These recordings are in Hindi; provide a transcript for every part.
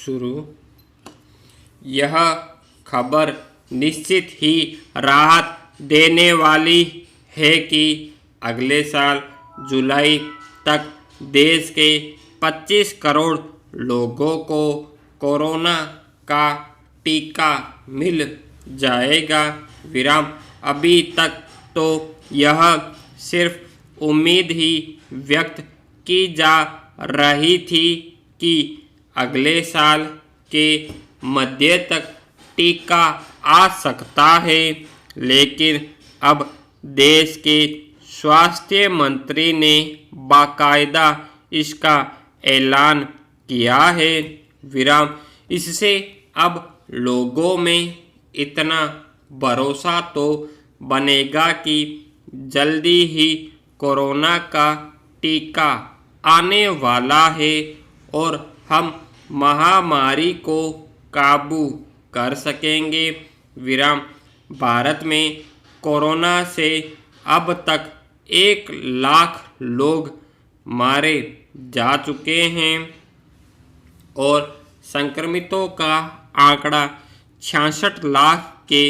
शुरू। यह खबर निश्चित ही राहत देने वाली है कि अगले साल जुलाई तक देश के 25 करोड़ लोगों को कोरोना का टीका मिल जाएगा। अभी तक तो यह सिर्फ उम्मीद ही व्यक्त की जा रही थी कि अगले साल के मध्य तक टीका आ सकता है, लेकिन अब देश के स्वास्थ्य मंत्री ने बाकायदा इसका ऐलान किया है। इससे अब लोगों में इतना भरोसा तो बनेगा कि जल्दी ही कोरोना का टीका आने वाला है और हम महामारी को काबू कर सकेंगे। भारत में कोरोना से अब तक 1 लाख लोग मारे जा चुके हैं और संक्रमितों का आंकड़ा 66 लाख के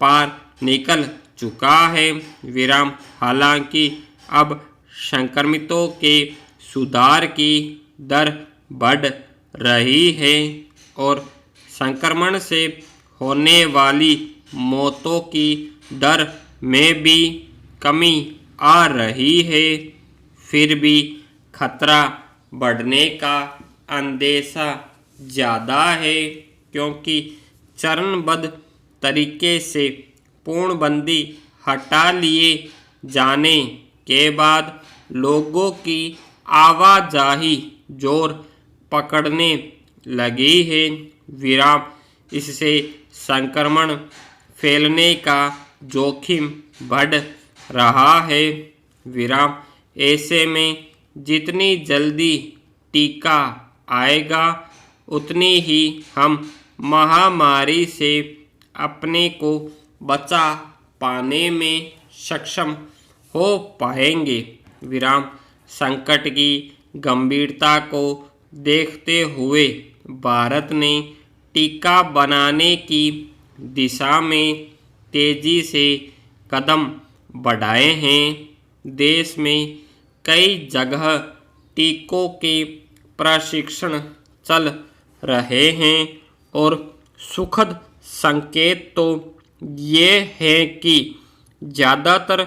पार निकल चुका है। हालांकि अब संक्रमितों के सुधार की दर बढ़ रही है और संक्रमण से होने वाली मौतों की दर में भी कमी आ रही है। फिर भी खतरा बढ़ने का अंदेशा ज़्यादा है, क्योंकि चरणबद्ध तरीके से पूर्णबंदी हटा लिए जाने के बाद लोगों की आवाजाही जोर पकड़ने लगी है। इससे संक्रमण फैलने का जोखिम बढ़ रहा है। ऐसे में जितनी जल्दी टीका आएगा उतनी ही हम महामारी से अपने को बचा पाने में सक्षम हो पाएंगे। संकट की गंभीरता को देखते हुए भारत ने टीका बनाने की दिशा में तेजी से कदम बढ़ाए हैं। देश में कई जगह टीकों के प्रशिक्षण चल रहे हैं और सुखद संकेत तो ये है कि ज़्यादातर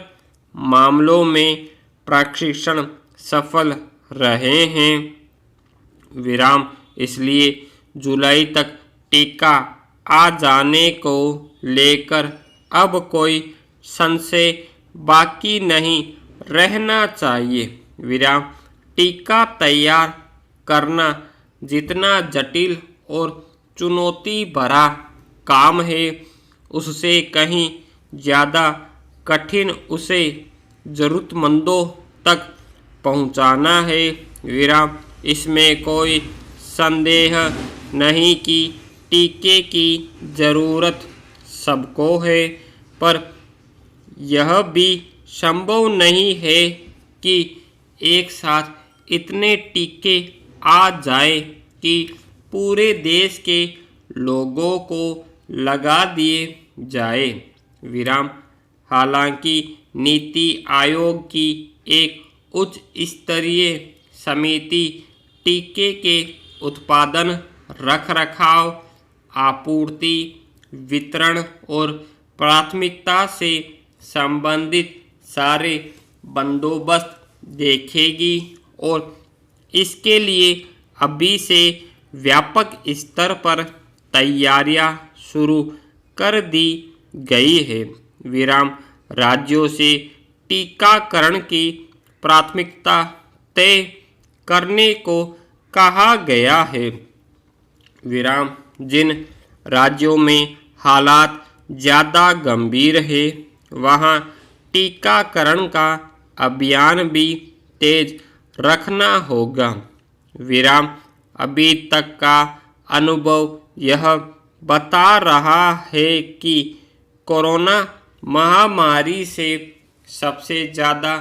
मामलों में प्रशिक्षण सफल रहे हैं। इसलिए जुलाई तक टीका आ जाने को लेकर अब कोई संशय बाकी नहीं रहना चाहिए। टीका तैयार करना जितना जटिल और चुनौती भरा काम है, उससे कहीं ज़्यादा कठिन उसे ज़रूरतमंदों तक पहुंचाना है। इसमें कोई संदेह नहीं कि टीके की ज़रूरत सबको है, पर यह भी संभव नहीं है कि एक साथ इतने टीके आ जाए कि पूरे देश के लोगों को लगा दिए जाए। हालांकि नीति आयोग की एक उच्च स्तरीय समिति टीके के उत्पादन, रखरखाव, आपूर्ति, वितरण और प्राथमिकता से संबंधित सारे बंदोबस्त देखेगी और इसके लिए अभी से व्यापक स्तर पर तैयारियां शुरू कर दी गई है। राज्यों से टीकाकरण की प्राथमिकता तय करने को कहा गया है। जिन राज्यों में हालात ज़्यादा गंभीर है, वहाँ टीकाकरण का अभियान भी तेज रखना होगा। अभी तक का अनुभव यह बता रहा है कि कोरोना महामारी से सबसे ज़्यादा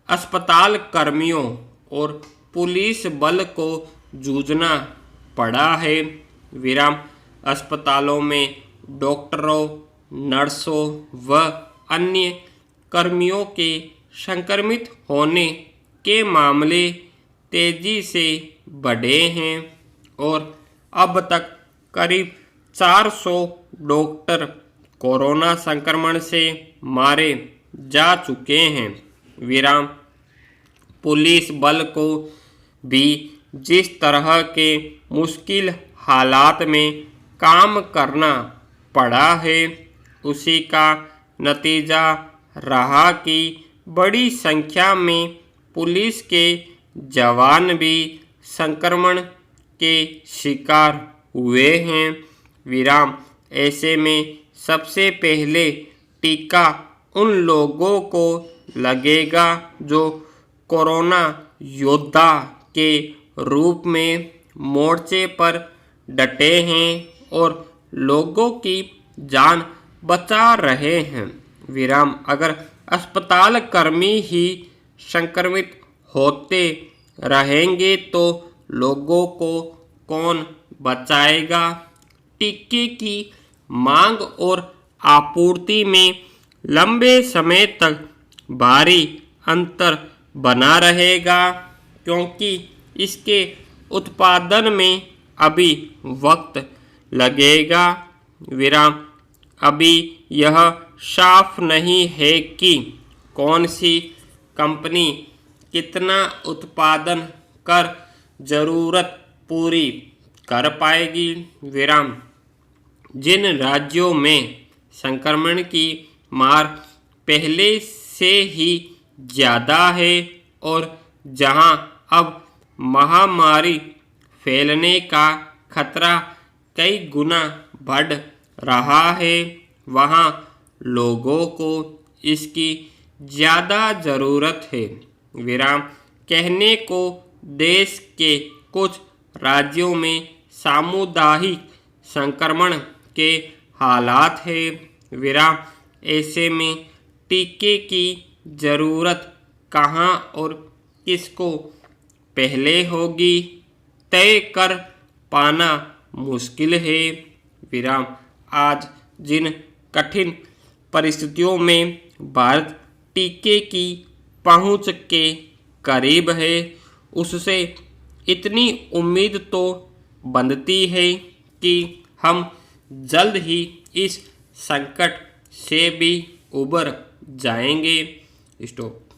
अस्पताल कर्मियों और पुलिस बल को जूझना पड़ा है। विराम अस्पतालों में डॉक्टरों, नर्सों व अन्य कर्मियों के संक्रमित होने के मामले तेजी से बढ़े हैं और अब तक करीब 400 डॉक्टर कोरोना संक्रमण से मारे जा चुके हैं। विराम पुलिस बल को भी जिस तरह के मुश्किल हालात में काम करना पड़ा है, उसी का नतीजा रहा कि बड़ी संख्या में पुलिस के जवान भी संक्रमण के शिकार हुए हैं। विराम ऐसे में सबसे पहले टीका उन लोगों को लगेगा जो कोरोना योद्धा के रूप में मोर्चे पर डटे हैं और लोगों की जान बचा रहे हैं। विराम अगर अस्पताल कर्मी ही संक्रमित होते रहेंगे तो लोगों को कौन बचाएगा? टीके की मांग और आपूर्ति में लंबे समय तक भारी अंतर बना रहेगा क्योंकि इसके उत्पादन में अभी वक्त लगेगा। विराम अभी यह साफ नहीं है कि कौन सी कंपनी कितना उत्पादन कर जरूरत पूरी कर पाएगी। विराम जिन राज्यों में संक्रमण की मार पहले से ही ज़्यादा है और जहां अब महामारी फैलने का खतरा कई गुना बढ़ रहा है, वहां लोगों को इसकी ज़्यादा ज़रूरत है। विराम कहने को देश के कुछ राज्यों में सामुदायिक संक्रमण के हालात है। विराम ऐसे में टीके की ज़रूरत कहाँ और किसको पहले होगी, तय कर पाना मुश्किल है। विराम आज जिन कठिन परिस्थितियों में भारत टीके की पहुंच के करीब है, उससे इतनी उम्मीद तो बनती है कि हम जल्द ही इस संकट से भी उबर जाएंगे। स्टॉप।